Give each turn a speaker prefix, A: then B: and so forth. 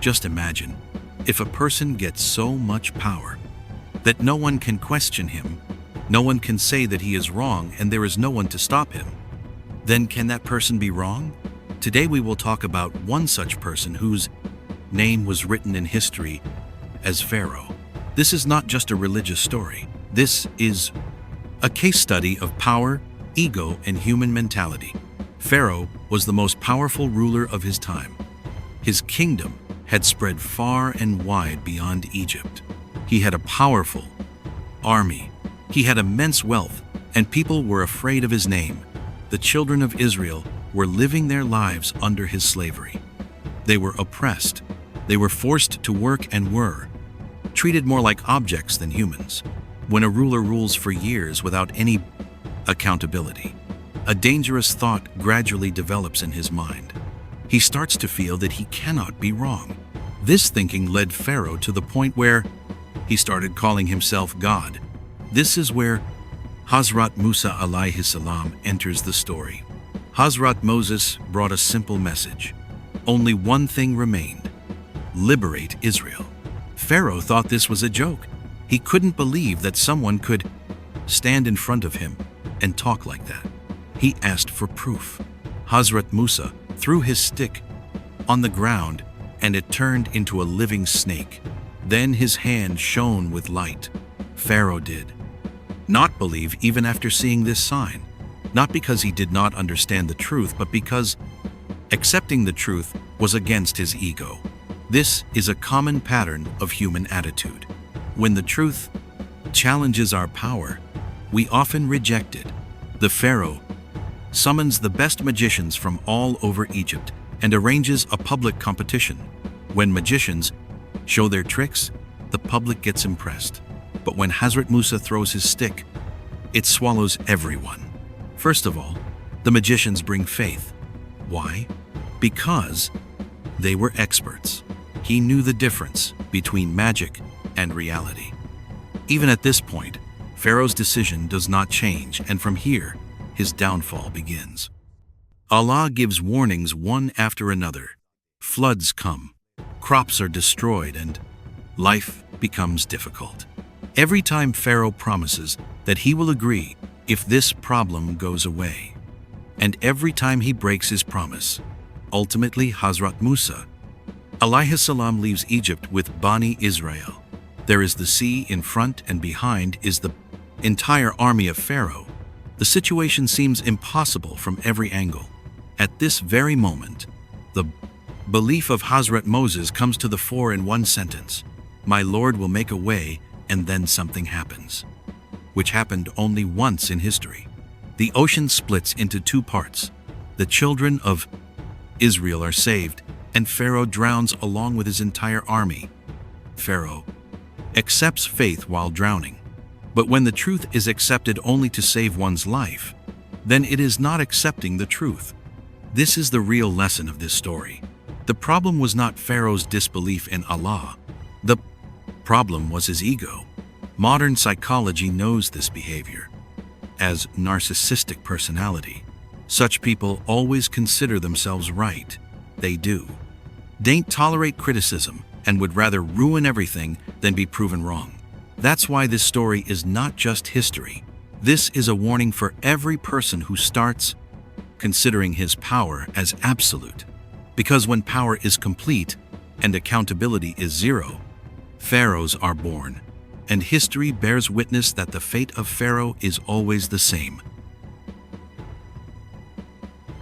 A: Just imagine, if a person gets so much power that no one can question him, no one can say that he is wrong, and there is no one to stop him, then can that person be wrong? Today we will talk about one such person whose name was written in history as Pharaoh. This is not just a religious story. This is a case study of power, ego, and human mentality. Pharaoh was the most powerful ruler of his time. His kingdom had spread far and wide beyond Egypt. He had a powerful army. He had immense wealth, and people were afraid of his name. The children of Israel were living their lives under his slavery. They were oppressed. They were forced to work and were treated more like objects than humans. When a ruler rules for years without any accountability, a dangerous thought gradually develops in his mind. He starts to feel that he cannot be wrong. This thinking led Pharaoh to the point where he started calling himself God. This is where Hazrat Musa alayhi salam enters the story. Hazrat Moses brought a simple message. Only one thing remained: liberate Israel. Pharaoh thought this was a joke. He couldn't believe that someone could stand in front of him and talk like that. He asked for proof. Hazrat Musa threw his stick on the ground and it turned into a living snake. Then his hand shone with light. Pharaoh did not believe even after seeing this sign, not because he did not understand the truth, but because accepting the truth was against his ego. This is a common pattern of human attitude. When the truth challenges our power, we often reject it. The Pharaoh summons the best magicians from all over Egypt and arranges a public competition. When magicians show their tricks, the public gets impressed. But when Hazrat Musa throws his stick, it swallows everyone. First of all, the magicians bring faith. Why? Because they were experts. He knew the difference between magic and reality. Even at this point, Pharaoh's decision does not change, and from here, his downfall begins. Allah gives warnings one after another. Floods come, crops are destroyed, and life becomes difficult. Every time Pharaoh promises that he will agree if this problem goes away. And every time he breaks his promise. Ultimately, Hazrat Musa alayhi salam leaves Egypt with Bani Israel. There is the sea in front, and behind is the entire army of Pharaoh. The situation seems impossible from every angle. At this very moment, the belief of Hazrat Moses comes to the fore in one sentence: "My Lord will make a way," and then something happens, which happened only once in history. The ocean splits into two parts. The children of Israel are saved, and Pharaoh drowns along with his entire army. Pharaoh accepts faith while drowning. But when the truth is accepted only to save one's life, then it is not accepting the truth. This is the real lesson of this story. The problem was not Pharaoh's disbelief in Allah. The problem was his ego. Modern psychology knows this behavior as narcissistic personality. Such people always consider themselves right. They do. They don't tolerate criticism and would rather ruin everything than be proven wrong. That's why this story is not just history. This is a warning for every person who starts considering his power as absolute. Because when power is complete and accountability is zero, pharaohs are born. And history bears witness that the fate of Pharaoh is always the same.